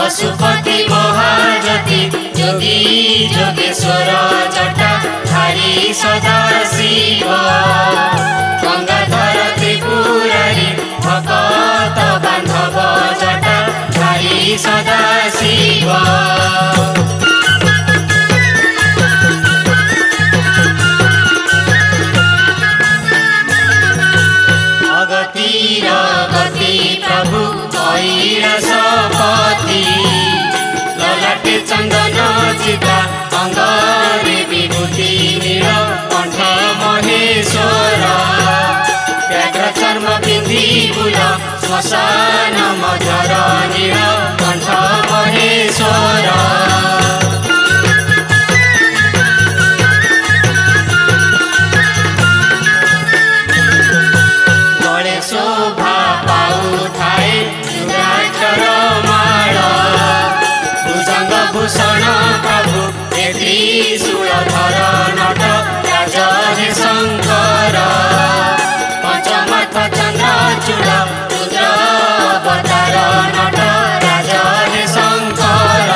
पशुपति महाजति जोगी जोगेश्वर जटा धारी सदा शिव गंगाधर त्रिपुरारी भगत बांधव जटा धारी सदा शिव प्रभु कैलासपति ललाटे चंदन चिता अंगरे विभूति नील कंठ महेश्वर व्याघ्र चर्म बिंदी फूल श्मशान मधुर नील कंठ महेश्वर भूषण प्रभु त्रिशूलधर नट राजा हे शंकर पंचमाथ चंद्र चूड़ रुद्र अवतार नट राजा हे शंकर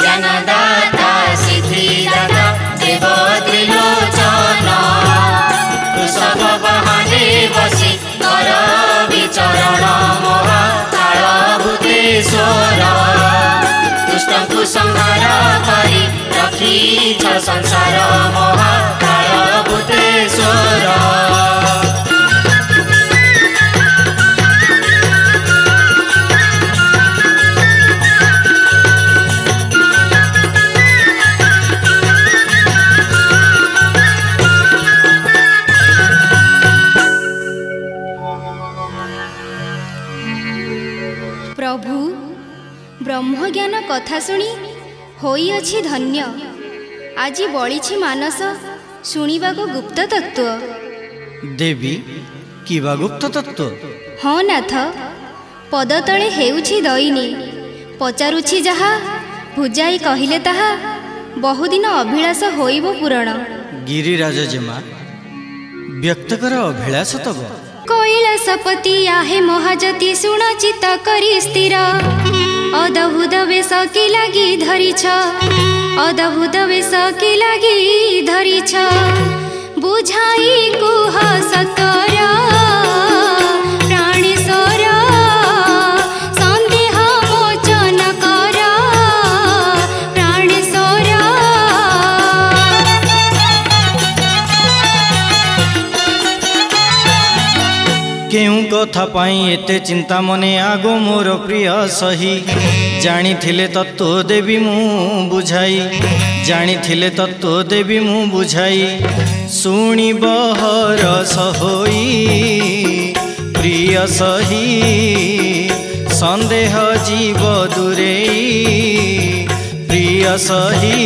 ज्ञानदाता सिद्धिदाता देव त्रिलोचन बसी कर विचरण महाकाल भूतेश्वर दुष्टंकु संहार करी रखीछ संसार महाकाल भूतेश्वर प्रभु ब्रह्मज्ञान कथा शुणी होई अछि धन्य आज बळिछि मानस शुणिबा को गुप्त तत्व देवी किबा गुप्त तत्व हाँ नाथ पद तले हेउछि दईनी पचारुछि जहा भुजाई कहिले ताहा बहुदिन अभिलाष होइबो पूरण गिरिराज जेमा व्यक्त कर अभिलाष तब कैलासपति आहे महाजति शुण चित्त करी स्थिर अद्भुत वेश कि लागि धरिछ अद्भुत वेश कि लागि धरिछ बुझाई कुह सकर प्राणेश्वर संदेह मोचन कर प्राणेश्वर केउ कथा पाई एते चिंता मने आगो मोर प्रिय सही जानी थिले तत्व देवी मु बुझाई जानी थिले तत्व देवी मु बुझाई सुनी बहर सहोई प्रिय सही संदेह जीव दूरे प्रिय सही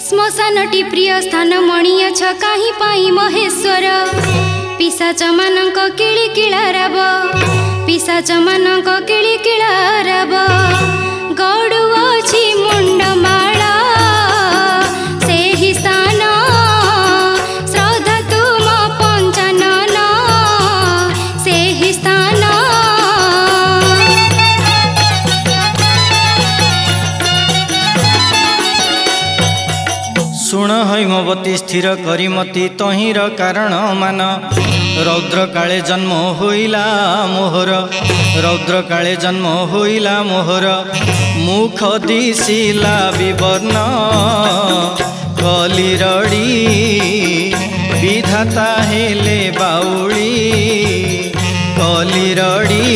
श्मशानटी प्रिय स्थान मणिया छ काहि पाई महेश्वर पिशाच मानक किली किलाराब पिशाच मानक किली किलाराब गडु अछि मुंडमाला सेहि स्थान श्रद्धा तुम पंचानन सेहि स्थान शुण हैमवती स्थिर करिमती तहिर कारण मान रौद्र काले जन्म होइला मोहर रौद्र काले जन्म होइला मोहर मुख दिशिला विवर्ण कलिरड़ी विधाता हेले बाउली कलिरड़ी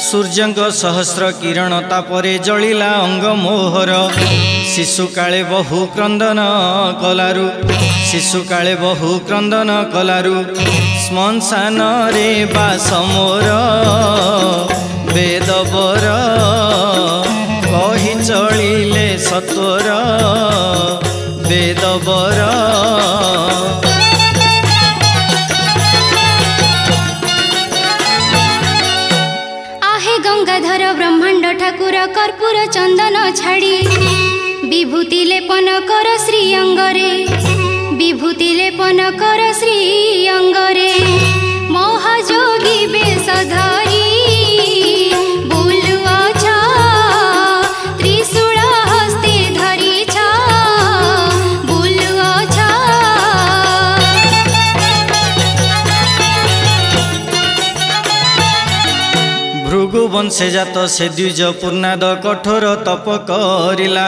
सूर्यंग सहस्र किरण तापरे जलिला अंग मोहर शिशु काले बहु क्रंदन कलारु शिशु काले बहु क्रंदन कलारु श्मशान रे बास मोर वेदवर कही चलिले सत्वर वेदवर गंगाधर ब्रह्मांड ठाकुर कर्पूर चंदन छाड़ी विभूति लेपन कर श्री अंगरे विभूति लेपन कर श्री अंगरे महाजोगी बेश धरी बुलुअछ त्रिशूल हस्ते धरिछ बुलुअछ भृगु वंशे जात से द्विज पूर्णाद कठोर तप करिला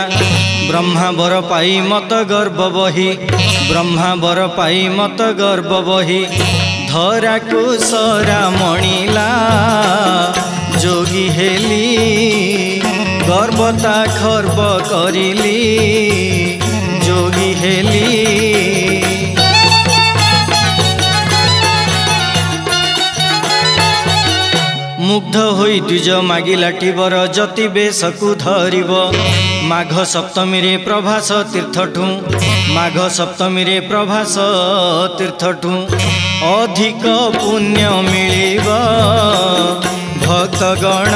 ब्रह्मा बर पाई मत गर्भ बही ब्रह्मा बर पाई मत गर्भ बही धरा कुशरा मणिला जोगी हेली गर्भता खर्ब करिली जोगी हेली मुग्ध होई द्विज मागिला टिबर जति बेशकु धरिब माघ सप्तमी रे प्रभास तीर्थठू माघ सप्तमी रे प्रभास तीर्थठू अधिक पुण्य मिलिब भक्तगण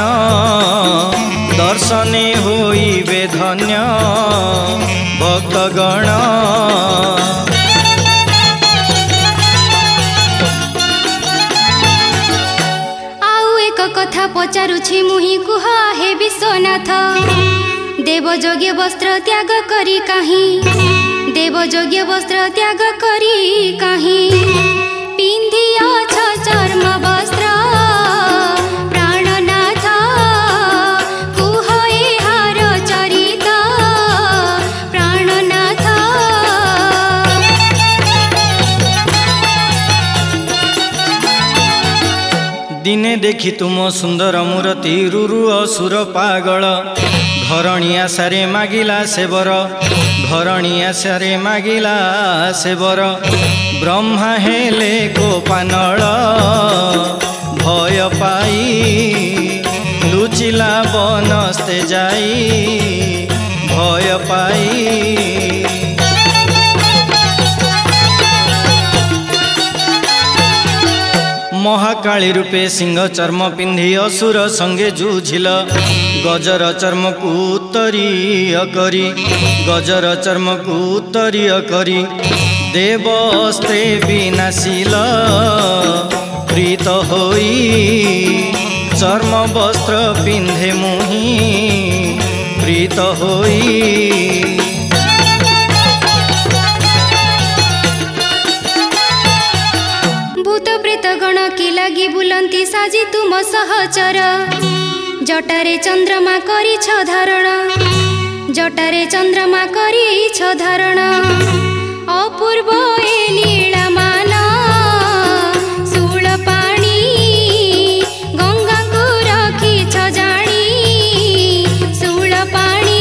दर्शने होइबे धन्य भक्तगण कथा पचारुछि मुहि कुह हे विश्वनाथ देवयोग्य वस्त्र त्याग करी काहीं देवयोग्य वस्त्र त्याग करी काहीं पिंधियाछ चर्म वस्त्र प्राणनाथ कुह एहार चरित प्राणनाथ दिने देखी तुम सुंदर मूर्ति रुरु असुर पागल घरणिया सारे मागिला सेवर घरणिया सारे मागिला सेवर ब्रह्मा हेले गोपानल भय पाई लुचिला बनस्ते जाई भय पाई महाकाली रूपे सिंह चर्म पिंधि असुर संगे जूझिल गजर चर्म को उत्तरीय करी गजर चर्म को उत्तरीय करी देवस्त्रे विनाशिल प्रीत होई चर्म वस्त्र पिंधे मुहि प्रीत होई गण के लगी बुलंती साजी तुम सहचर जटारे चंद्रमा करी छ धारण जटारे चंद्रमा करी छ धारण अपूर्व ए लीलामान शूल पाणी गंगा को रखी छ जानी शूल पाणी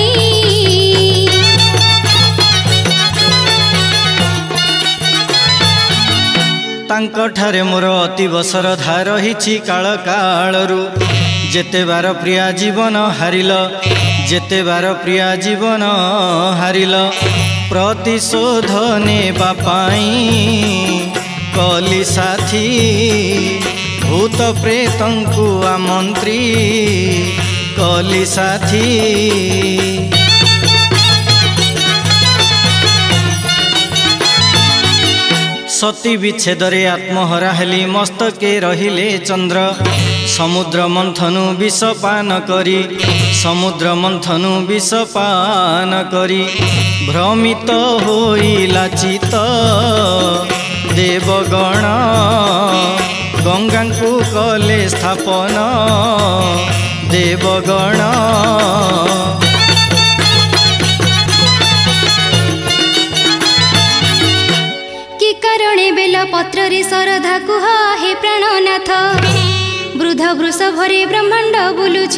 तांकठारे मोर अति बसर धार हिछि काल कालरू जेते बार प्रिया जीवन हारिल जेते बार प्रिया जीवन हारिल प्रतिशोध नेबा पाई कली साथी भूत प्रेतंकु आमंत्री कली साथी सती विच्छेदरे आत्महरा हेली मस्तके रहिले चंद्र समुद्र मंथनु विष पान करी समुद्र मंथनु विष पान करी भ्रमित होइला चित देवगण गंगा को कले स्थापन देवगण कि कारणे बेल पत्र रे सरधा कुह हे प्राणनाथ वृद्ध वृषभरे ब्रह्मांड बुलुछ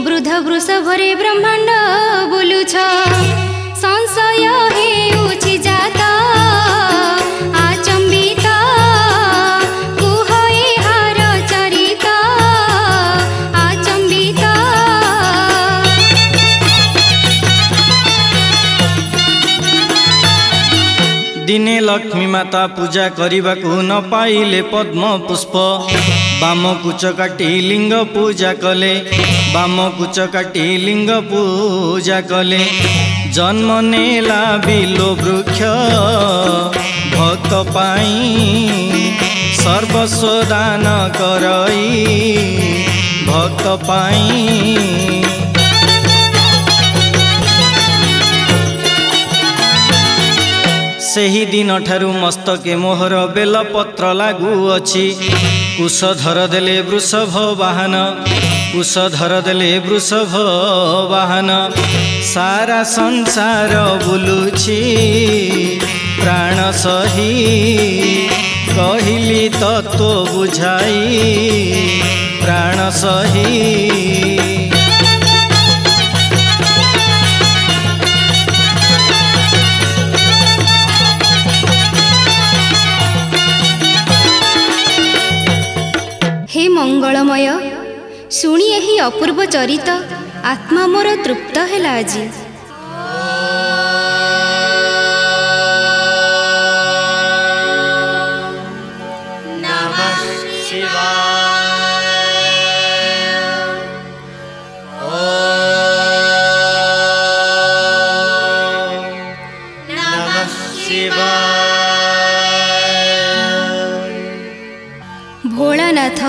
वृद्ध वृषभरे ब्रह्मांड बुलुछ संशय हेउछि जाता आचंबित कुह एहार चरित आचंबित दिने लक्ष्मी माता पूजा करने को न पाइले पद्म पुष्प बाम कुच काटी लिंग पूजा कले बाम कुच काटी लिंग पूजा कले जन्म नेला बिलो वृक्ष भक्त पाई सर्वस्व दान करई भक्त पाई सेही दिन ठारू मस्तके मोहर बेलपत्र लागू अछि कुशधर देले वृषभ वाहन कुशधर देले वृषभ वाहन सारा संसार बुलुछि प्राण सही कहिली तत्व बुझाई प्राण सही हे मंगलमय शुणी यही अपूर्व चरित आत्मा मोर तृप्त हैला आजी नमः शिवाय नमः शिवाय भोलानाथ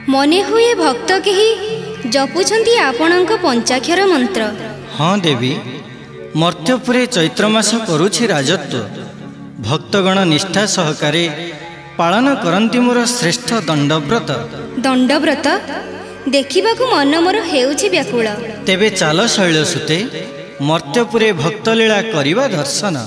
मने हुए भक्त केही जपुछंती आपणक पंचाक्षर मंत्र। हाँ देवी मर्त्यपुरे चैत्र मास करुछि राजत्व भक्तगण निष्ठा सहकारे पालन करंती मोर श्रेष्ठ दंडव्रत दंडव्रत देखिबाकू मन मोर हेउछि व्याकुल तेबे चाल शैलसुते मर्त्यपुरे भक्तलीला करिबा दर्शन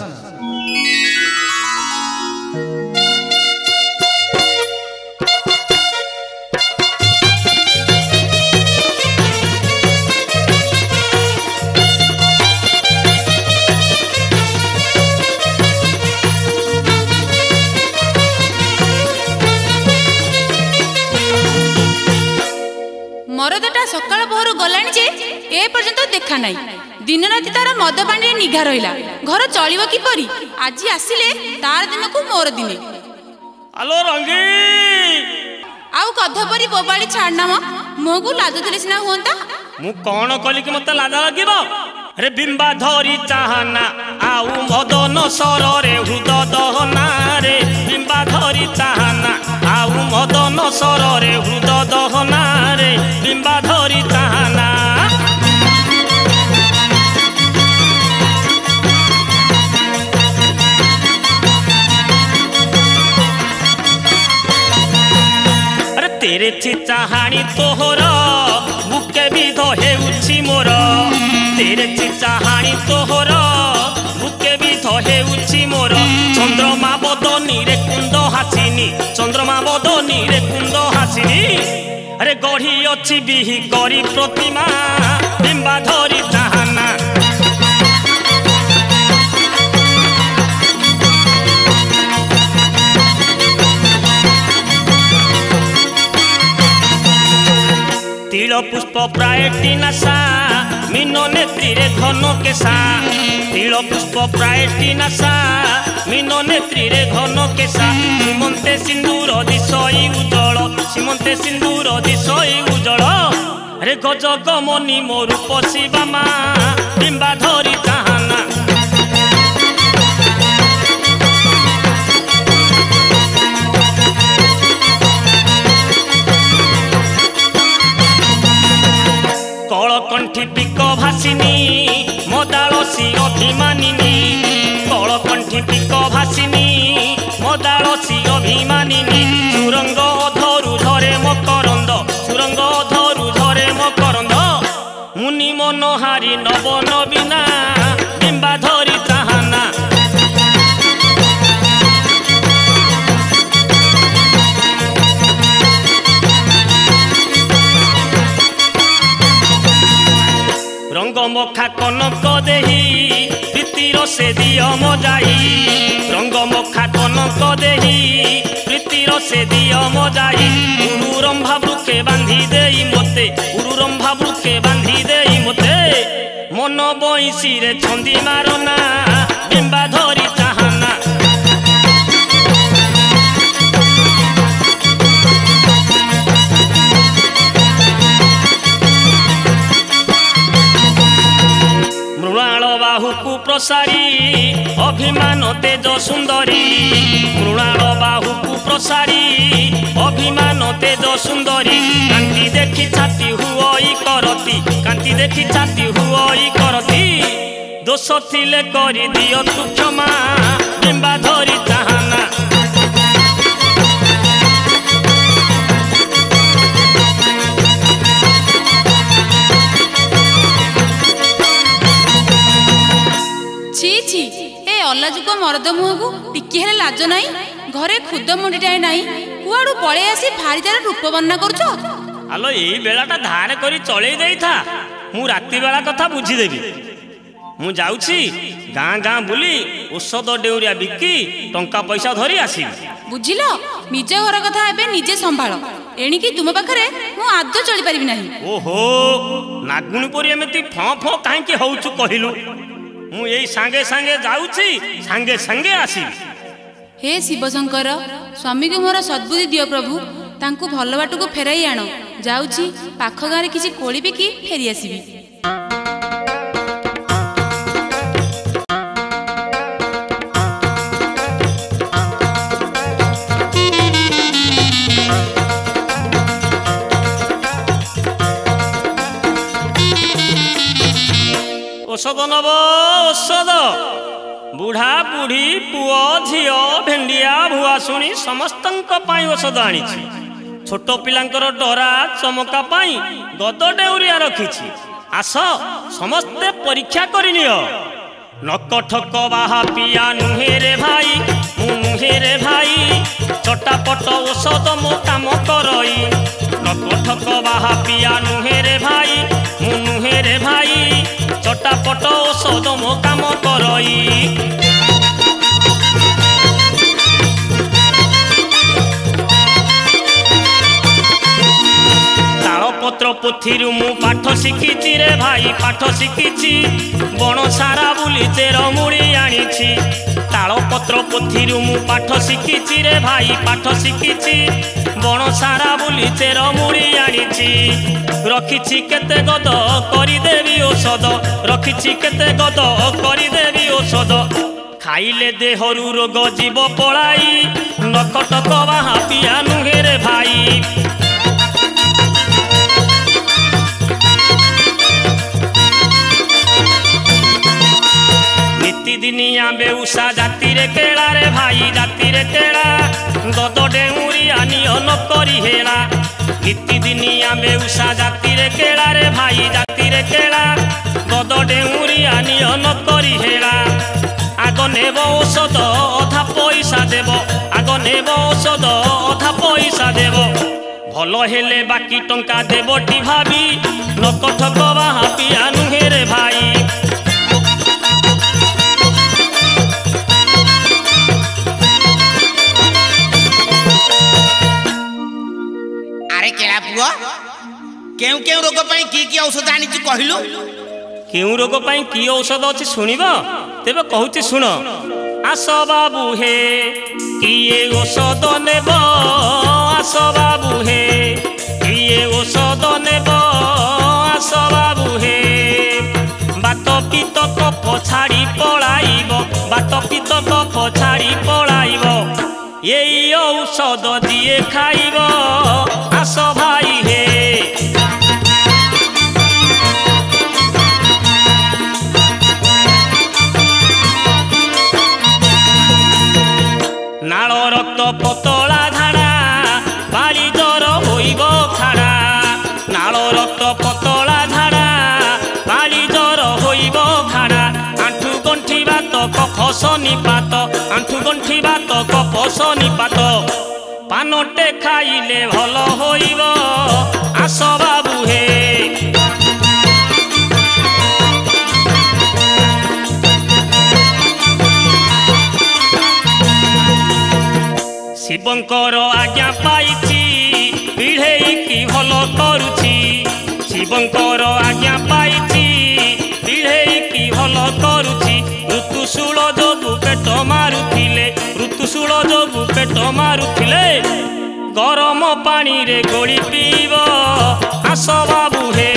मरदटा सकाळ पहरु गलाणी जे ए पर्यंत देखा नाही दिन राति तार मद पानी निघा रहिला घर चलिब किपरि आज आसिले तार दिन को मोर दिने आलो रंगी आउ कध परी बोबाली छाड़ना मोगु लाज देले सिना हुंता मु कोन कली कि मते लाज लागिबो अरे बिंबा धरी चाहना आउ मदन सररे हृद दहना रे बिंबा धरी चाहना आउ मदन सररे हृद दहना रे बिंबा धरी चाहना अरे तेरे चिचाहाणी तोहर बुके विध हेउछि मोर तेरे चिचाहाणी तोहर बुके विध हेउछि मोर चंद्रमा बदनी रे कुंद हासिनी चंद्रमा बदनी रे कुंद हासिनी अरे गढ़ी अछि बिही करी प्रतिमा बिंबा धरी चाहना तिल पुष्प प्रायटी नासा मीनो नेत्री रे घन केसा तिल पुष्प प्रायटी नासा मीनो नेत्री रे घन केसा सीमंते सिंदूर दिशई उज्जल सीमंते सिंदूर दिशई उज्जल अरे गज गमनी मो रूप शिवामा बिंबा धरी चाहना कलकंठी पिक भासिनी मदालसी अभिमानिनी कलकंठी पिक भासिनी मदालसी अभिमानिनी सुरंग धरु धरे मकरंद सुरंग धरु धरे मकरंद मुनि मनोहारी नव नवीना बिंबा धरी चाहाना रंग मखा कनक देही प्रीतिर से दियो मजाई रंग मखा कनक देही प्रीतिर से दियो मजाई उरुरंभा वृक्षे बांधी देई मते उरुरंभा वृक्षे बांधी देई मते मन बईसी रे छंदी मारना बिंबा धरी चाहाना मृणाल बाहुकु प्रसारी अभिमान तेज सुंदरी मृणाल बाहुकु प्रसारी अभिमान तेज सुंदरी कांति देखी छाती हुई करती कांति देखी छाती हुई करती दोष थिले करी दियो तु क्षमा बिंबा धरी चाहाना छी छी ए अल्लाजुक मरद मुहकु टिके हेले लाज नाही घरे खुद मुंडीटाए नाही कुआडू पळे आसी भारी तार रूप वर्णना करूछ आलो एई बेलाटा धार करी चले देई था मु राती बेला कथा बुझी देबी मु जाउछी गां गां बुली औषध डेउरिया बिकी टंका पैसा धरी आसी बुझिलो निज घर कथा एबे निजे संभाळ एणिकी तुम पाखरे मु आदो चली परिबि नाही ओहो नागुणी परी एमिति फ फ काहे की होउछु कहिलु मु एई सांगे सांगे जाउछी सांगे सांगे आसी हे शिवशंकर स्वामी को मोर सद्बुद्धि दियो प्रभु तांकु भल बाटू को फेराई आण जाउछी पाख गारे किछि कोळी बिकी फेरी आसीबी औषध नब औषध बुढ़ा बुढ़ी पुओ झियो भेंडिया भुआसुणी समस्त औषध आनी छोट पिलांकर डरा चमका पाई गद डेउरिया रखी आस समस्ते परीक्षा करनियो नक ठक बाहा पिया नुहे रे भाई मु नुहे रे भाई चटापट औषध मो काम करई नक ठक बाहा पिया नुहे रे भाई मु नुहे रे भाई चटापट औषध मो काम करई तालपत्र पोथीरु मु पाठ शिखिछि रे भाई पाठ शिखिछि बण सारा बुली चेर मुड़ी आनिछि तालपत्र पोथीरु मु पाठ शिखिछि रे भाई पाठ शिखिछि बण सारा बुली चेर मुड़ी आनिछि रखिछि केते गद करि देबी औषध रखिछि केते गद करि देबी औषध खाइले देहरु रोग जीव पलाई नकटक बाहा पिया नुहे रे भाई नितिदिनिया बेउसा जाति रे केला रे भाई जाति रे केला गद डेउरिया नियन करी हेला नितिदिनिया बेउसा जाति रे केला रे भाई जाति रे केला गद डेउरिया नियन करी हेला आग नेब औषध अधा पैसा देव आग नेब औषध अधा पैसा देव भल हेले बाकी टंका देवटी भाभी नकठक बाहा पिया नुहे रे भाई केउ केउ रोग पई की औषध आनी छु कहिलु केउ रोग पई की औषध अछि सुनिबो तेबे कहूची सुन आस बाबू हे किए औषध नेब आस बाबू हे किए औषध नेब आस बाबू हे बात पित कफ छाड़ी पळाइबो बात पित कफ छाड़ी पळाइबो एई औषध दिए खाइबो आस भाई हे ନିପାତ ଆଣ୍ଠୁ ଗଣ୍ଠି ବାତ କପସ ନିପାତ ପାନଟେ ଖାଇଲେ ଭଲ ହୋଇବ ଆସ ବାବୁ ହେ ଶିବଙ୍କର ଆଜ୍ଞା ପାଇଛି ପିଢ଼େଇକି ଭଲ କରୁଛି ଶିବଙ୍କର ଆଜ୍ଞା ପାଇଛି ପିଢ଼େଇକି ଭଲ କରୁଛି ଋତୁଶୂଳ ଯୋଗୁ ପେଟ ମାରୁଥିଲେ ଋତୁଶୂଳ ଯୋଗୁ ପେଟ ମାରୁଥିଲେ ଗରମ ପାଣିରେ ଗୋଳି ପିଇବ ଆସ ବାବୁ ହେ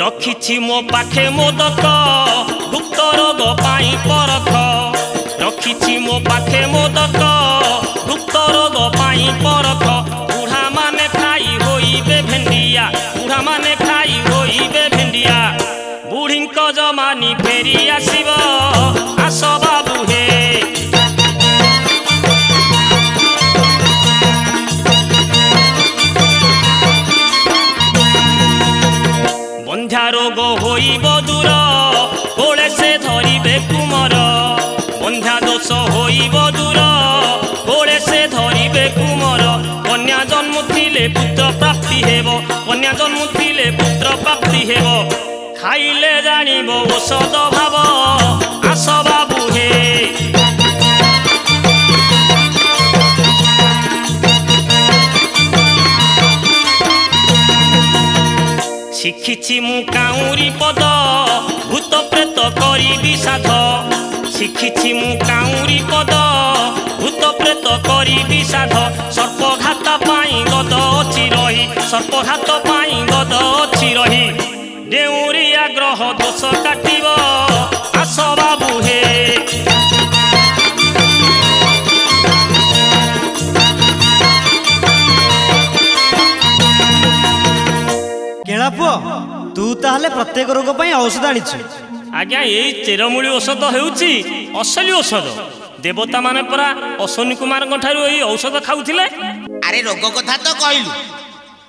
ରଖିଛି ମୋ ପାଖେ ମୋଦକ ଗୁପ୍ତ ରୋଗ ପାଇଁ ପରଖ ରଖିଛି ମୋ ପାଖେ ମୋଦକ ଗୁପ୍ତ ରୋଗ ପାଇଁ ପରଖ ବୁଢ଼ାମାନେ ଖାଇ ହୋଇବେ ଭେଣ୍ଡିଆ ବୁଢ଼ାମାନେ ଖାଇ ହୋଇବେ ଭେଣ୍ଡିଆ ବୁଢ଼ୀଙ୍କ ଜମାନି ଫେରି ଆସିବ ଆସ ବାବୁ ହେ ବନ୍ଧ୍ୟା ରୋଗ ହୋଇବ ଦୂର କୋଳେ ସେ ଧରିବେ କୁମର ବନ୍ଧ୍ୟା ଦୋଷ ହୋଇବ ଦୂର କୋଳେ ସେ ଧରିବେ କୁମର କନ୍ୟା ଜନ୍ମୁଥିଲେ ପୁତ୍ର ପ୍ରାପ୍ତି ହେବ କନ୍ୟା ଜନ୍ମୁଥିଲେ ପୁତ୍ର ପ୍ରାପ୍ତି ହେବ ଖାଇଲେ ଜାଣିବ ଔଷଧ ଭାବ ଆସ ବାବୁ ହେ ଶିଖିଛି ମୁଁ କାଉଁରୀ ପଦ ଭୂତ ପ୍ରେତ କରିବି ସାଧ ଶିଖିଛି ମୁଁ କାଉଁରୀ ପଦ ଭୂତ ପ୍ରେତ କରିବି ସାଧ ସର୍ପଘାତ ପାଇଁ ଗଦ ଅଛି ରହି ସର୍ପଘାତ ପାଇଁ ଗଦ ଅଛି ରହି ଡେଉଁରିଆ ଗ୍ରହ ଦୋଷ କାଟିବ ଆସ ବାବୁ ହେ କେଳା ପୁଅ ତୁ ତାହେଲେ ପ୍ରତ୍ୟେକ ରୋଗ ପାଇଁ ଔଷଧ ଆଣିଛୁ ଆଜ୍ଞା ଏଇ ଚେରମୂଳି ଔଷଧ ହେଉଛି ଅସଲି ଔଷଧ ଦେବତା ମାନେ ପରା ଅଶ୍ୱିନୀ କୁମାରଙ୍କ ଠାରୁ ଏଇ ଔଷଧ ଖାଉଥିଲେ ଆରେ ରୋଗ କଥା ତ କହିଲୁ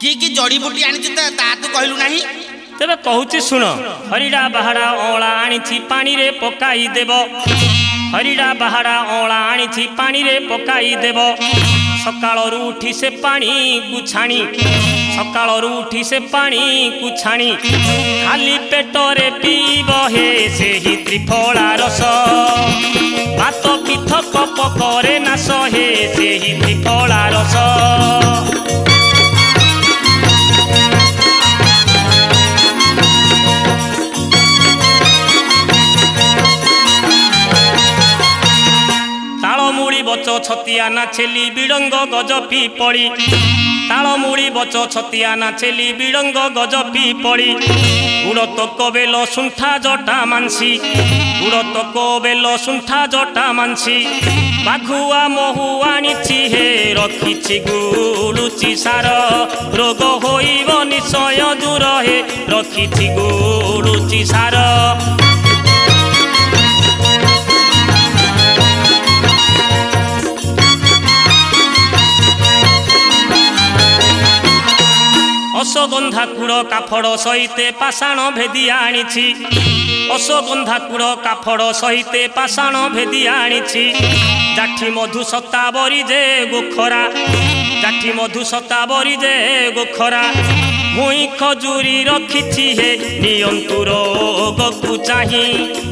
କି ଜଡ଼ିବୁଟି ଆଣିଛୁ ତା ତୁ କହିଲୁ ନାହିଁ ତେବେ କହୁଛି ଶୁଣ ହରିଡ଼ା ବାହାଡ଼ା ଅଁଳା ଆଣିଛି ପାଣିରେ ପକାଇ ଦେବ ହରିଡ଼ା ବାହାଡ଼ା ଅଁଳା ଆଣିଛି ପାଣିରେ ପକାଇ ଦେବ ସକାଳରୁ ଉଠି ସେ ପାଣିକୁ ଛାଣି ସକାଳରୁ ଉଠି ସେ ପାଣିକୁ ଛାଣି ଖାଲି ପେଟରେ ପିଇବ ହେ ସେହି ତ୍ରିଫଳା ରସ ବାତ ପିଥ କପ କରେ ନାଶ ହେ ସେହି ତ୍ରିଫଳା ରସ ତାଳମୂଳି ବଚ ଛତିଆ ନା ଛେଲି ବିଡ଼ଙ୍ଗ ଗଜ ପିପଳି ତାଳମୂଳି ବଚ ଛତିଆ ନା ଛେଲି ବିଡ଼ଙ୍ଗ ଗଜ ପିପଳି ଗୁଡ଼ ତକ ବେଲ ଶୁଣ୍ଠା ଜଟା ମାଂସି ଗୁଡ଼ ତକ ବେଲ ଶୁଣ୍ଠା ଜଟା ମାଂସି ବାଘୁଆ ମହୁ ଆଣିଛି ହେ ରଖିଛି ଗୁଳୁଚି ସାର ରୋଗ ହୋଇବ ନିଶ୍ଚୟ ଦୂର ହେ ରଖିଛି ଗୁଳୁଚି ସାର ଅଶ୍ୱଗନ୍ଧା କୁଡ଼ କାଫଡ଼ ସହିତେ ପାଷାଣ ଭେଦି ଆଣିଛି ଅଶ୍ୱଗନ୍ଧା କୁଡ଼ କାଫଡ଼ ସହିତେ ପାଷାଣ ଭେଦି ଆଣିଛି ଜାଠି ମଧୁ ସତାବରୀ ଯେ ଗୋଖରା ଜାଠି ମଧୁ ସତାବରୀ ଯେ ଗୋଖରା ଭୁଇଁ ଖଜୁରୀ ରଖିଛି ହେ ନିଅନ୍ତୁ ରୋଗକୁ ଚାହିଁ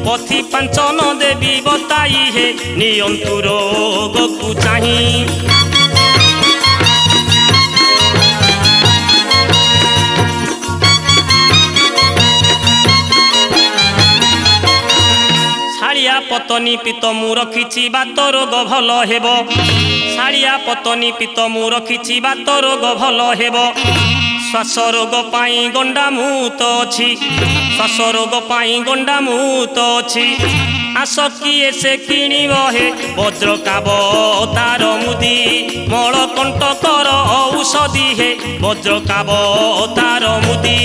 ପଥି ପାଞ୍ଚନ ଦେବୀ ବତାଇ ହେ ନିଅନ୍ତୁ ରୋଗକୁ ଚାହିଁ ଶାଳିଆ ପତନି ପିତ ମୁଁ ରଖିଛି ବାତ ରୋଗ ଭଲ ହେବ ଶାଳିଆ ପତନି ପିତ ମୁଁ ରଖିଛି ବାତ ରୋଗ ଭଲ ହେବ ଶ୍ୱାସ ରୋଗ ପାଇଁ ଗଣ୍ଡାମୂତ ଅଛି ଶ୍ୱାସ ରୋଗ ପାଇଁ ଗଣ୍ଡାମୂତ ଅଛି ଆସ କିଏ ସେ କିଣିବ ହେ ବଜ୍ରକାବ ତାର ମୁଦି ମଳକଣ୍ଟକର ଔଷଧି ହେ ବଜ୍ରକାବ ତାର ମୁଦି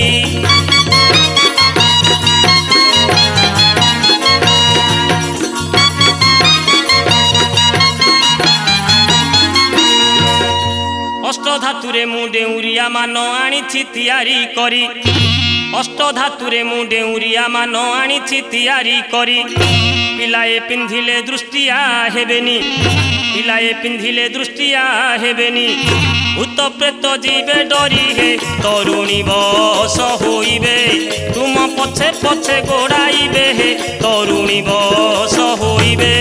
धातुरे मु डेउरिया मान आनिछि तयारी करी अष्ट धातुरे मु डेउरिया मान आनिछि तयारी करी पिलाए पिंधिले दृष्टिया हेबेनी पिलाए पिंधिले दृष्टिया हेबेनी भूत प्रेत जीवे डरी हे तरुणी बस होइबे तुम पछे पछे गोड़ाइबे हे तरुणी बस होइबे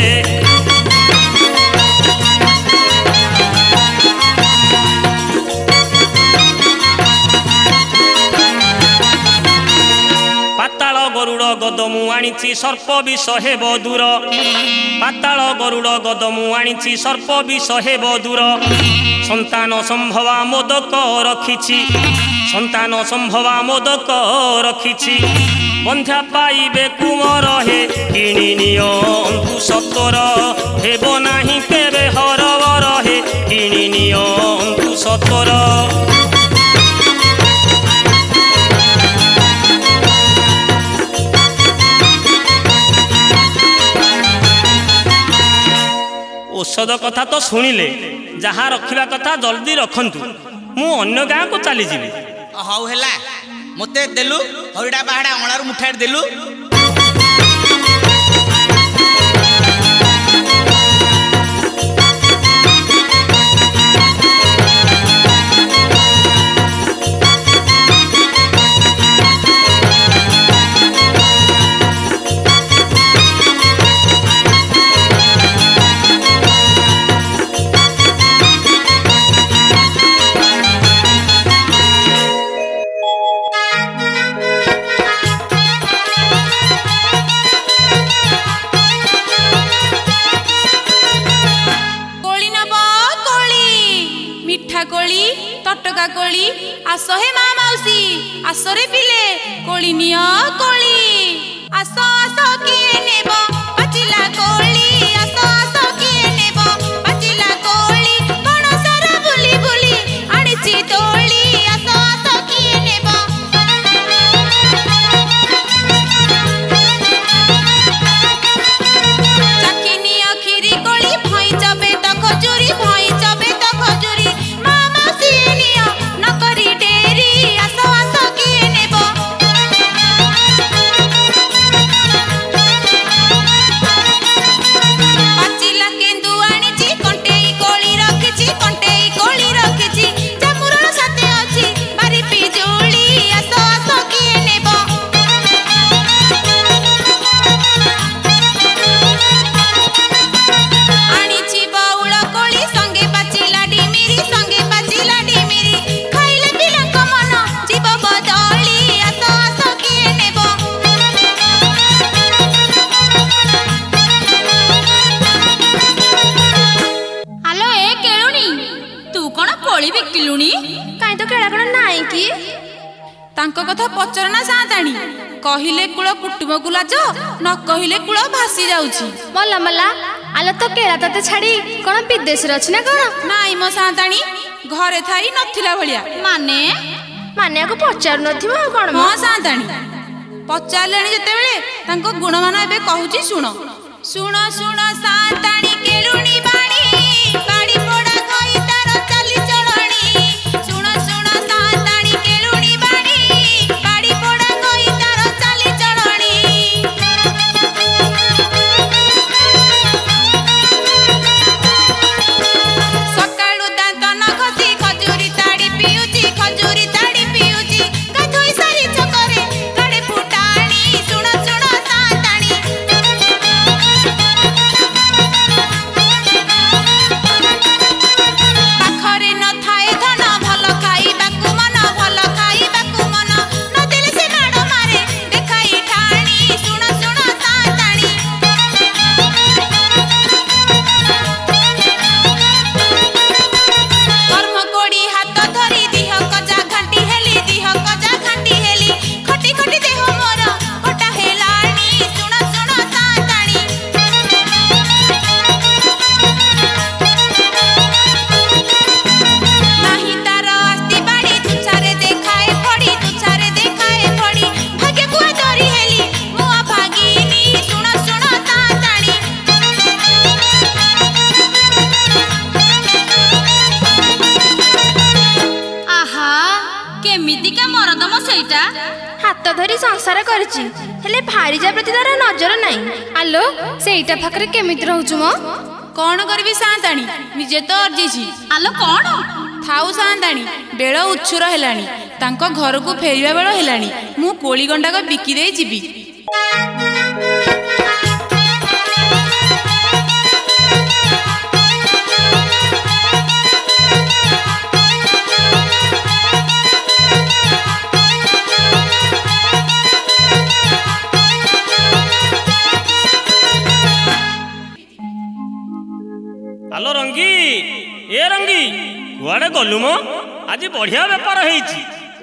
पाताल गरुड़ गदमु आनिछि सर्प विष हेब दूर पाताल गरुड़ गदमु आनिछि सर्प विष हेब दूर संतान संभवा मोदक रखिछि संतान संभवा मोदक रखिछि बंध्या पाइबे कुमर हे किणी नियंतु सतर हेब नाही केबे हरवर हे किणी नियंतु सतर औषध कथा तो शुणिले जहाँ रखा कथा जल्दी रखंतु मु अन्य गाँ को चली जीवी हौ हैला मते देलु हरिडा बाहडा अमलार मुठार देलु टटका कोली आस हे मा मौसी आसरे पिले कोली निया कोली आस आस किए नेबो पाचिला कोली आस आस किए नेबो पाचिला कोली बण सारा बुली बुली आनिछि तोली आस आस किए नेबो चाखिनी अखिरी कोली भई जबे त खजुरी भई जबे त खजुरी कथा पचरना साताणी कहिले कूल कुटुंब को लाज न कहिले कूल भासी जाउछि मल्ला मल्ला आलो तो केला तते छाड़ी कोन विदेश रछि ना कोन नाई मो साताणी घरे थाई नथिला भलिया माने माने को पचार नथिबो कोन मो साताणी पचारलेनी जते बेले तांको गुणमान एबे कहूछि सुनो सुनो सुनो साताणी केलुणी बाणी बाड़ी पोड़ा खई तार चली चलणी सुनो सुनो साताणी केलुणी बाणी बाड़ी पोड़ा खई तार चली चलणी सकाळु दांत न घसी खजुरी ताड़ी पिउची खजुरी ताड़ी पिउची गाधोई सारी छकरे गाड़े फुटाणी सुनो सुनो साताणी ଧରି ସଂସାର କରିଛି, ହେଲେ ଭାରିଜା ପ୍ରତି ତାର ନଜର ନାହିଁ। ଆଲୋ ସେଇଟା ପାଖରେ କେମିତି ରହୁଛୁ ମ? କଣ କରିବି ସାନ୍ତାଣୀ, ନିଜେ ତ ଅର୍ଜିଛି। ଆଲୋ କଣ? ଥାଉ ସାନ୍ତାଣୀ, ବେଳ ଉଛୁର ହେଲାଣି, ତାଙ୍କ ଘରକୁ ଫେରିବା ବେଳ ହେଲାଣି। ମୁଁ କୋଳି ଗଣ୍ଡାକ ବିକି ଦେଇ ଯିବି। ଆଲୋ ରଙ୍ଗୀ, ଏ ରଙ୍ଗୀ କୁଆଡ଼େ ଗଲୁ ମ? ଆଜି ବଢ଼ିଆ ବେପାର ହେଇଛି।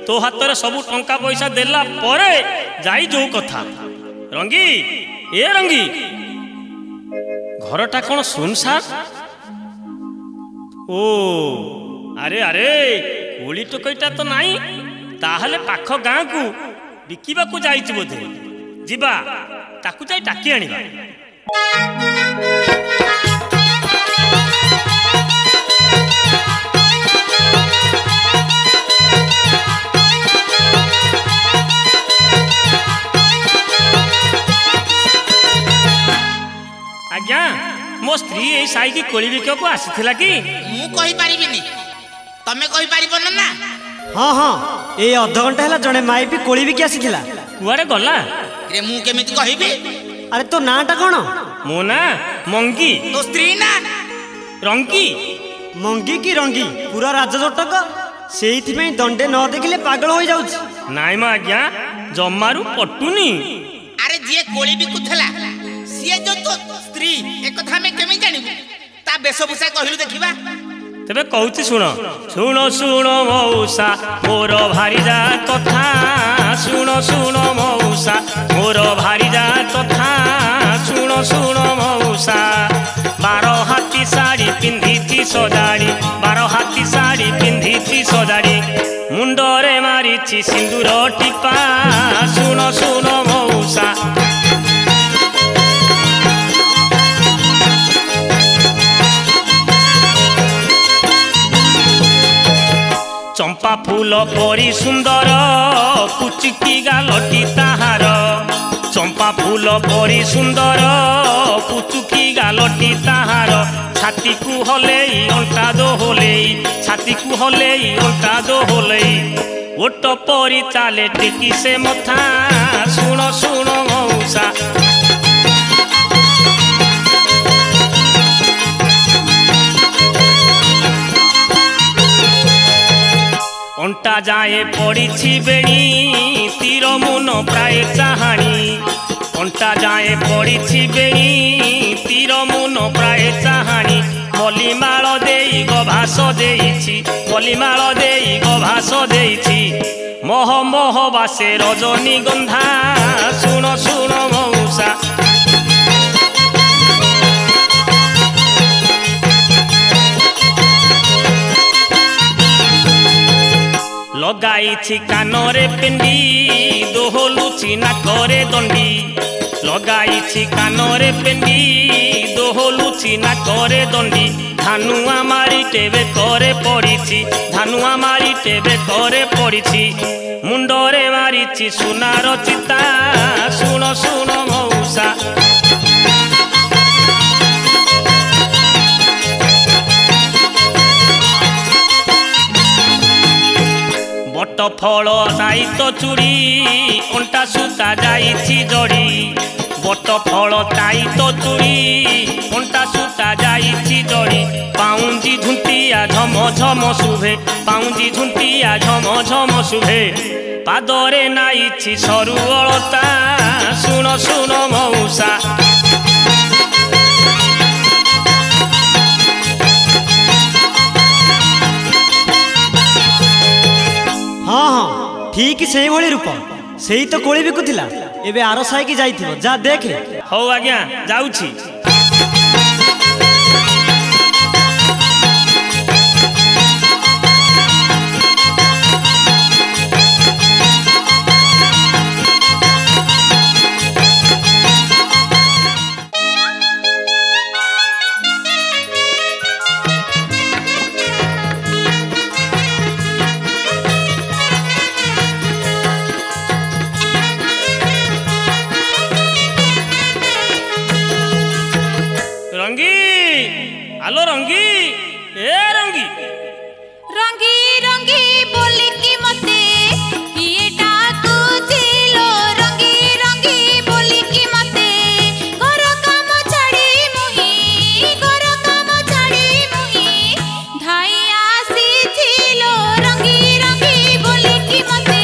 ତୋ ହାତରେ ସବୁ ଟଙ୍କା ପଇସା ଦେଲା ପରେ ଯାଇ ଯୋଉ କଥା। ରଙ୍ଗୀ, ଏ ରଙ୍ଗୀ, ଘରଟା କ'ଣ ସୁନସାନ୍? ଓ ଆରେ ଆରେ, କୋଳି ଟୋକଇଟା ତ ନାହିଁ, ତାହେଲେ ପାଖ ଗାଁକୁ ବିକିବାକୁ ଯାଇଛି ବୋଧେ। ଯିବା, ତାକୁ ଯାଇ ଡାକି ଆଣିବା। ଆଜ୍ଞା, ମୋ ସ୍ତ୍ରୀ ଏଇ ସାଇକି କୋଳି ବିକିବାକୁ ଆସିଥିଲା କି? ମୁଁ କହିପାରିବିନି, ତମେ କହିପାରିବ ନା? ହଁ ହଁ, ଏଇ ଅଧଘଣ୍ଟା ହେଲା ଜଣେ ମାଇପି କୋଳି ବିକି ଆସିଥିଲା। କୁଆଡ଼େ ଗଲା? ରେ ମୁଁ କେମିତି କହିବି? ଆରେ ତୋ ନାଁଟା କ'ଣ? ମୋ ନାଁ ମଙ୍ଗି। ତୋ ସ୍ତ୍ରୀ ନା? ରଙ୍ଗୀ। ମଙ୍ଗି କି ରଙ୍ଗୀ, ପୁରା ରାଜଜଟକ। ସେଇଥିପାଇଁ ଦଣ୍ଡେ ନ ଦେଖିଲେ ପାଗଳ ହୋଇଯାଉଛି। ନାଇଁ ମ ଆଜ୍ଞା, ଜମାରୁ ପଟୁନି। ଆରେ ଯିଏ କୋଳି ବିକୁଥିଲା ସିଏ ଯୋଉ ତୋ ସ୍ତ୍ରୀ, ଏକଥା ଆମେ କେମିତି ଜାଣିବୁ? ତା ବେଶଭୂଷା କହିଲୁ ଦେଖିବା। ତେବେ କହୁଛି ଶୁଣ। ଶୁଣ ଶୁଣ ମଉସା ମୋର ଭାରିଜା କଥା, ଶୁଣ ଶୁଣ ମଉସା ମୋର ଭାରିଜା କଥା, ଶୁଣ ଶୁଣ ମଉସା। 12 ହାତୀ ଶାଢ଼ୀ ପିନ୍ଧିଛି ସଜାଡ଼ି, 12 ହାତୀ ଶାଢ଼ୀ ପିନ୍ଧିଛି ସଜାଡ଼ି, ମୁଣ୍ଡରେ ମାରିଛି ସିନ୍ଦୁର ଟିପା, ଶୁଣ ଶୁଣ ମଉସା। ଚମ୍ପା ଫୁଲ ପରି ସୁନ୍ଦର, କୁଚିକି ଗାଲଟି ତାହାର, ଚମ୍ପା ଫୁଲ ପରି ସୁନ୍ଦର, କୁଚୁକି ଗାଲଟି ତାହାର, ଛାତିକୁ ହଲେଇ ଅଣ୍ଟା ଦୋହଲେଇ, ଛାତିକୁ ହଲେଇ ଅଣ୍ଟା ଦୋହଲେଇ, ଓଟ ପରି ଚାଲେ ଟେକି ସେ ମଥା, ଶୁଣ ଶୁଣ ମଉସା। ଅଣ୍ଟା ଯାଏ ପଡ଼ିଛି ବେଣୀ, ତୀର ମୁନ ପ୍ରାୟ ଚାହାଣି, ଅଣ୍ଟା ଯାଏ ପଡ଼ିଛି ବେଣୀ, ତୀର ମୁନ ପ୍ରାୟ ଚାହାଣି, ମଲିମାଳ ଦେଇ ଗଭାସ ଦେଇଛି, ମଲିମାଳ ଦେଇ ଗଭାସ ଦେଇଛି, ମହ ମହ ବାସେ ରଜନୀଗନ୍ଧା, ଶୁଣ ଶୁଣ ମଉସା। ଲଗାଇଛି କାନରେ ପେଣ୍ଡି, ଦୋହଲୁଛି ନାକରେ ଦଣ୍ଡି, ଲଗାଇଛି କାନରେ ପେଣ୍ଡି, ଦୋହଲୁଛି ନାକରେ ଦଣ୍ଡି, ଧାନୁଆ ମାରି ଟେବେ କରେ ପଡ଼ିଛି, ଧାନୁଆ ମାରି ଟେବେ କରେ ପଡ଼ିଛି, ମୁଣ୍ଡରେ ମାରିଛି ସୁନାର ଚିତା, ଶୁଣ ଶୁଣ ମଉସା। ବଟ ଫଳ ସାଇତ ଚୁଡ଼ି, ଅଣ୍ଟା ସୂତା ଯାଇଛି ଜଡ଼ି, ବଟ ଫଳ ସାଇତ ଚୁଡ଼ି, ଅଣ୍ଟା ସୂତା ଯାଇଛି ଜଡ଼ି, ପାଉଁଜି ଝୁଣ୍ଟିଆ ଝମ ଝମ ଶୁଭେ, ପାଉଁଜି ଝୁଣ୍ଟିଆ ଝମ ଝମ ଶୁଭେ, ପାଦରେ ନାଇଛି ସରୁ ଅଳତା, ଶୁଣ ଶୁଣ ମଉସା। ହଁ ହଁ, ଠିକ୍ ସେଇଭଳି ରୂପ। ସେଇ ତ କୋଳି ବିକୁଥିଲା, ଏବେ ଆର ସାଇକି ଯାଇଥିବ, ଯା ଦେଖେ। ହଉ ଆଜ୍ଞା, ଯାଉଛି। आलो रंगी ए रंगी रंगी रंगी बोलिकी मते किए डाकुची लो रंगी रंगी बोलिकी मते घर काम छाड़ी मुही घर काम छाड़ी मुही धाई आसीची लो रंगी रंगी बोलिकी मते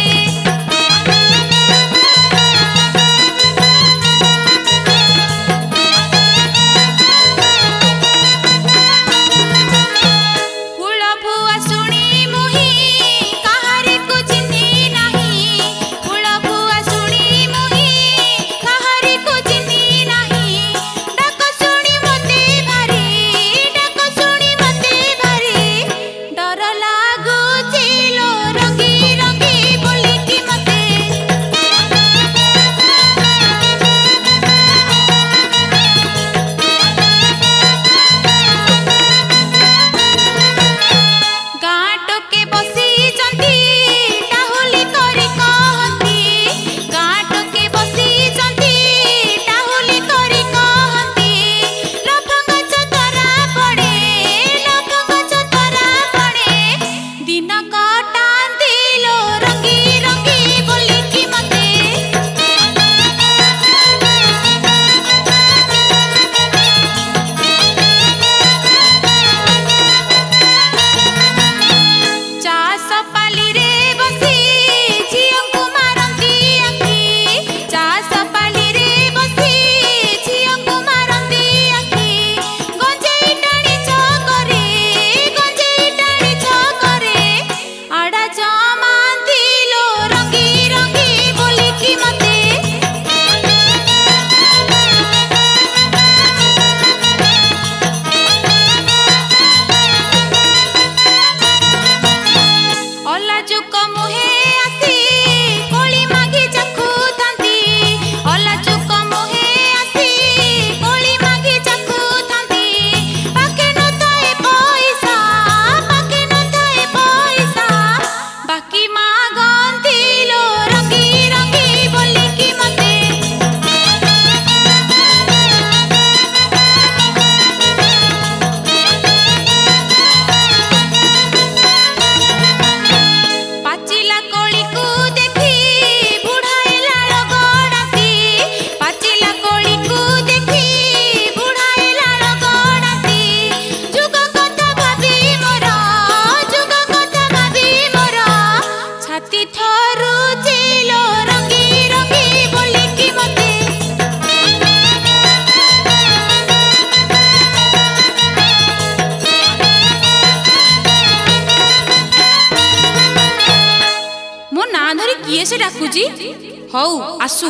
हौ आसु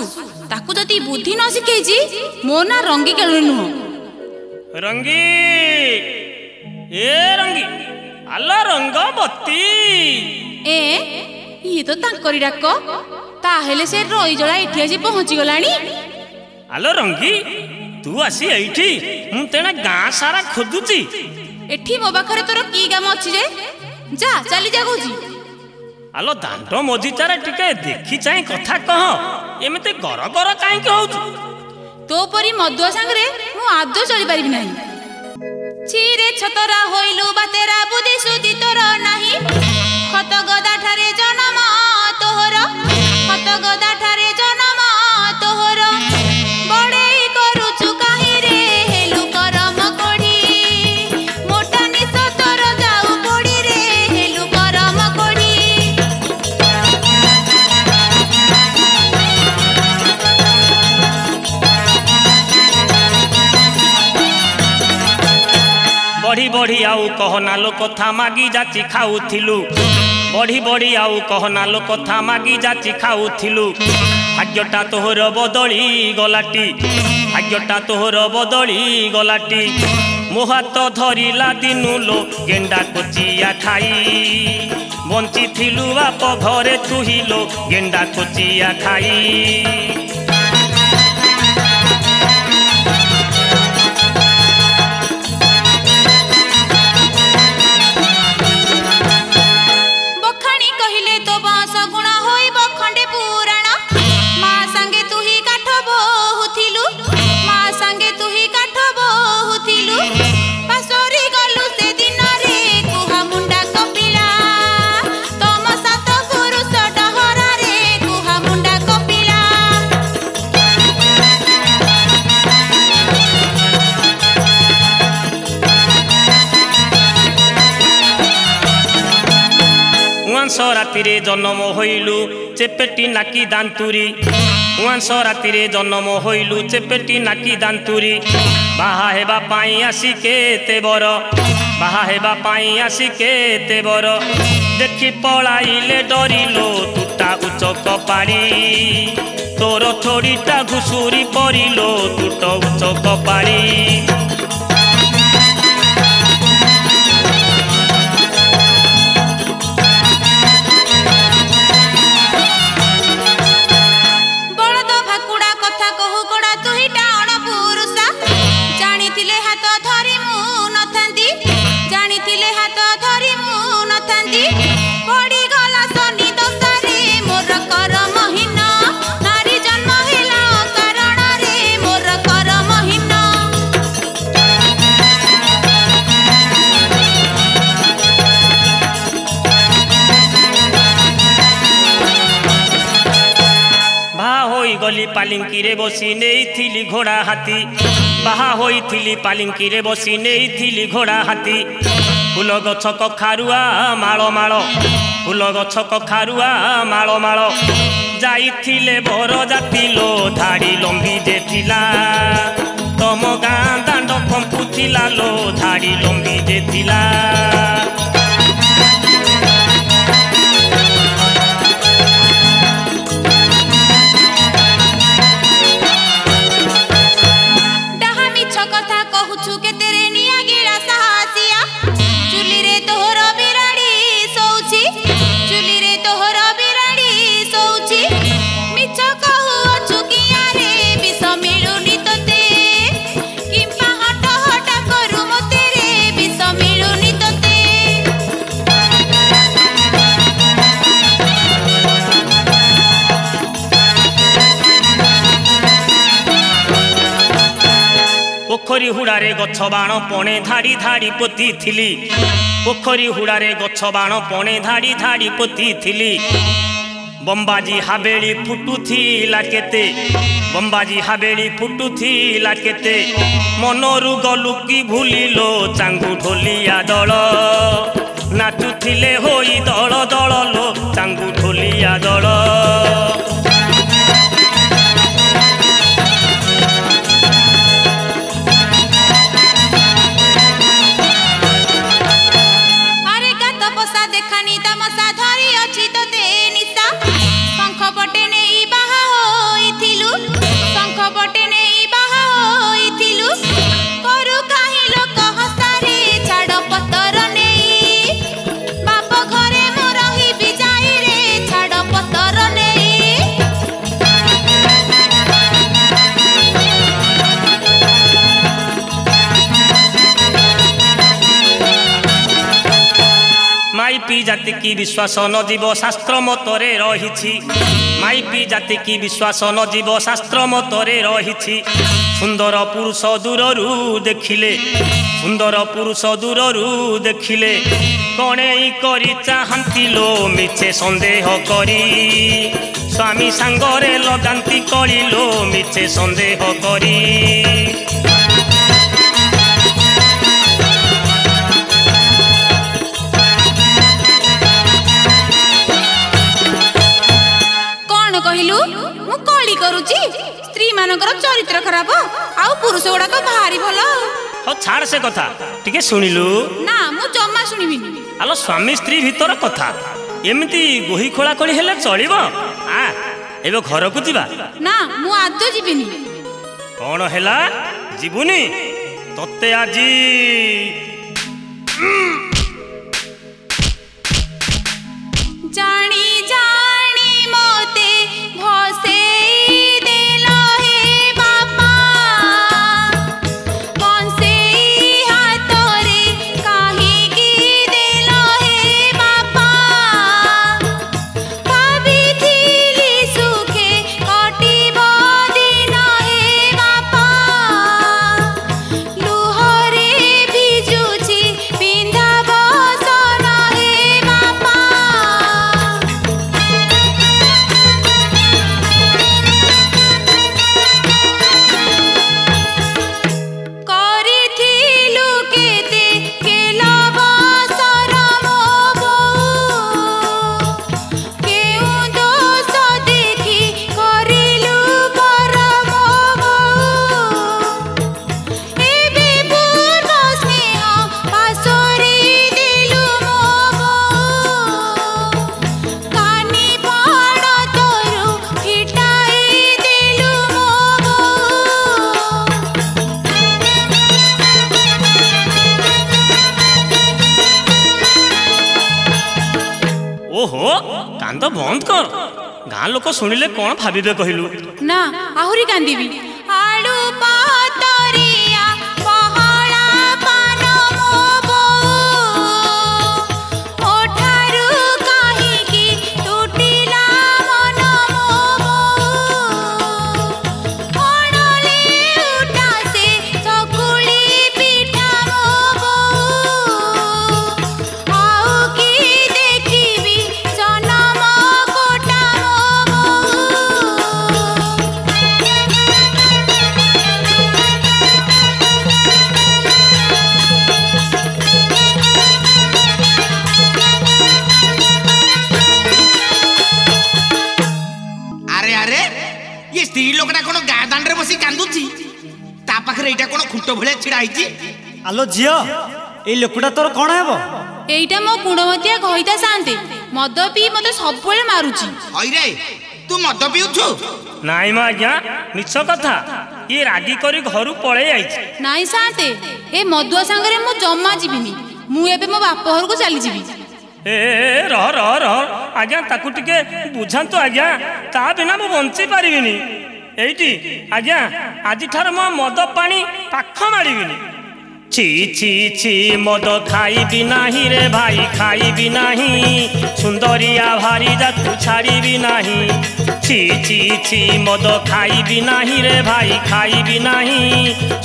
ताकू जदि बुद्धि न शिखेची मो ना रंगी केलु नुह रंगी ए रंगी आलो रंगवती ए ये तो तांकरी डाक ताहेले से रई जला एठी आसी पहुंची गलानी आलो रंगी तू आसी एठी मु तेना गां सारा खोदुची एठी मो पाखरे तोर की काम अछि जे जा चली जा कहूची आलो दांड मजिचारे टिके देखी चाहे कथा कह एमते गर गर काहे के होउछु तो परी मधुआ संगरे मु आदो चली परिबि नाही छिरे छतरा होइलु बातेरा बुद्धि सुधि तोर नाही खत गदा ठारे जन्म तोहर खत गदा ठारे जन्म तोहर बड़े करूछु काहे रे हेलु करम कोढी मोटा निस तोर जाऊ पड़ी रे हेलु करम कोढी बढ़ी बढ़ी आउ कहना लो कथा मागी जाची खाऊथिलु बढ़ी बढ़ी आउ कहना लो कथा मागी जाची खाऊथिलु भाग्यटा तोहर बदली गलाटी भाग्यटा तोहर बदली गलाटी मो हाथ धरिला दिनु लो गेंडा कोचिया खाई बंची थिलु बाप घरे तुहिलो गेंडा कोचिया खाई माँ संगे तू ही काठ बहुथिलु पासोरी उआंस रातिरे जन्म होइलु चेपेटी नाकी दांतुरी उआंस रातिरे जन्म होइलु चेपेटी नाकी दांतुरी बाहा हेबा पाई आसी केते बर बाहा हेबा पाई आसी केते बर देखि पळाइले डरिलो तुटा उच्च कपाड़ी तोर थोड़ीटा घुसुरी परिलो तुट उच्च कपाड़ी पालिंकी रे बसी नहीं घोड़ा हाथी बाहा होई पालिंकी रे बसी नहीं घोड़ा हाथी फूल गछ कखारुआ माल माल फूल गछ कखारुआ माल माल जाइथिले बर जाति लो धाड़ी लंबी जे थिला तम गाँ दांड कंपुथिला लो धाड़ी लंबी जे थिला पोखरी हुड़ारे गछ बाण पणे धाड़ी धाड़ी पोती थिली पोखरी हुड़ारे गछ बाण पणे धाड़ी धाड़ी पोती थिली बम्बाजी हाबेली फुटुथिला केते बम्बाजी हाबेली फुटुथिला केते मनरु गलु कि भूलिलो चांगु ढोलिया दल नाचुथिले होई दल दल लो चांगु ढोलिया दल माइपी जाति की विश्वास न जीव शास्त्र मतरे रही माइपी जाति की विश्वास न जीव शास्त्र मतरे रही सुंदर पुरुष दूररू देखिले सुंदर पुरुष दूररू देखिले कणेई करी चाहती लो मिछे संदेह करी स्वामी सांगरे लगांती कलिलो मिछे संदेह करी स्त्री मानकर चरित्र खराब आउ पुरुष गुड़ाक भारी भल हो छाड़ से कथा टिके सुनिलु ना मु जम्मा सुनिबिनी आलो स्वामी स्त्री भीतर कथा एमिति गोही खोला खोली हेले चलिबो आ एबे घर को जीवा ना मु आज जीबिनी कोन हेला जीबुनी तत्ते आजी जानी जानी मोते भसे लुहरे भिजुछि पिंधा କାନ୍ଦ ବନ୍ଦ କର। ଗାଁ ଲୋକ ଶୁଣିଲେ କଣ ଭାବିବେ କହିଲୁ? ନା ଆହୁରି କାନ୍ଦିବି। ଆଳୁ ପାତରିଆ ପହଳା ପାନ ମୋ ବୋଉ, ଓଠାରୁ କାହିଁକି ଟୁଟିଲା ମନ ମୋ ବୋଉ, ଅଣଲେ ଉଠା ସେ ଚକୁଳି ପିଠା ମୋ ବୋଉ, ଆଉ କି ଦେଖିବି ଜନମ କୋଟା ମୋ আরে আরে ये स्त्री लोकटा कोन गाँ दांडे बसी कांदुची ता पाखरे एटा कोन खुंट भले छिड़ा हिची। आलो झियो ए लोकटा तोर कौन हेबो? एइटा मो गुणवतिया घइता शांति मद पी मते सबले मारुची। हई रे तू मद पिउछु? ନାଇଁ ମା ଆଜ୍ଞା ମିଛ କଥା। ଇଏ ରାଗି କରି ଘରୁ ପଳେଇ ଆଇଛି। ନାଇଁ शांति ए मदुआ संगरे मु जम्मा जीविनी। मु एबे मो बाप घर को चली जीवी। ଏ ରହ ରହ ରହ ଆଜ୍ଞା ତାକୁ ଟିକେ ବୁଝାନ୍ତୁ ଆଜ୍ଞା। ତା ବିନା ମୁଁ ବଞ୍ଚି ପାରିବିନି। ଏଇଠି ଆଜ୍ଞା ଆଜିଠାରୁ ମୁଁ ମଦ ପାଣି ପାଖ ମାଡ଼ିବିନି। ଛି ଛି ଛି ମଦ ଖାଇବି ନାହିଁ ରେ ଭାଇ ଖାଇବି ନାହିଁ, ସୁନ୍ଦରିଆ ଭାରି ଯାକୁ ଛାଡ଼ିବି ନାହିଁ। ଛି ଛି ଛି ମଦ ଖାଇବି ନାହିଁ ରେ ଭାଇ ଖାଇବି ନାହିଁ,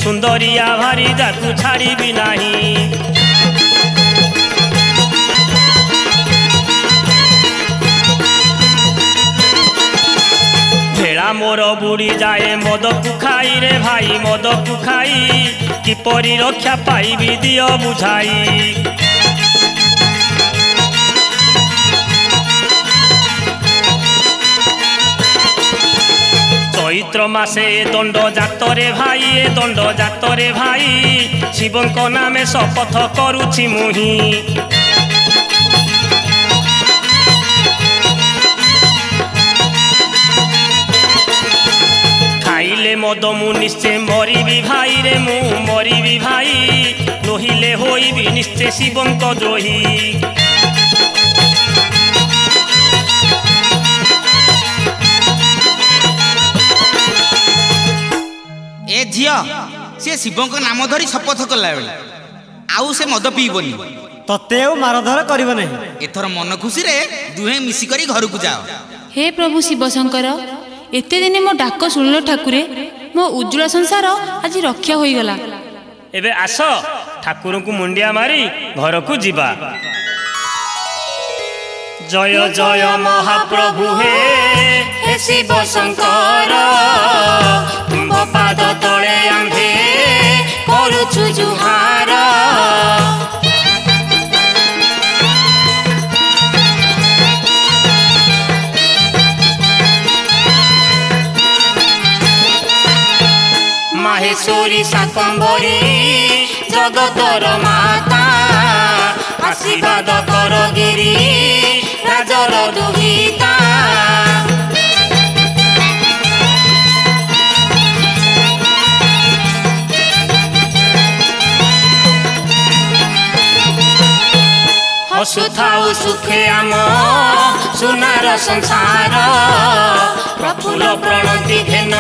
ସୁନ୍ଦରିଆ ଭାରି ଯାକୁ ଛାଡ଼ିବି ନାହିଁ। भेड़ा मोर बुड़ी जाए मद को खाई रे भाई मद को खाई, किपरि रक्षा पाइबी दियो बुझाई। चैत्र मासे दंड जातरे भाई ए दंड जातरे भाई, शिवंक नामे शपथ करुछि मुही। खाइले मद मु निश्चय मरिबी भाई रे मु मरिबी भाई, नहिले होइबी निश्चय शिवंक द्रोही। ए झियो से शिवंक नाम धरी शपथ कला बेले आउ से मद पीबनी। तते ଆଉ ମାରଧର କରିବ ନାହିଁ। एथर मन खुशी रे दुहे मिसी करी घर को जाओ। हे प्रभु शिव शंकर एते दिने मो डाक शुणिल ठाकुरे, मो उज्ज्वल संसार आज रक्षा होई गला। एबे आस ठाकुर को मुंडिया मारी घर को जीवा। जय जय महाप्रभु हे शिव शंकर, तुम पाद तले आंधे करुछु जुहार। माहेश्वरी शाकंभरी जगतर माता, आशीर्वाद कर गिरी राजर दुहिता। हसुथाउ सुखे आम सुनार संसार, प्रफुल्ल प्रणति घेन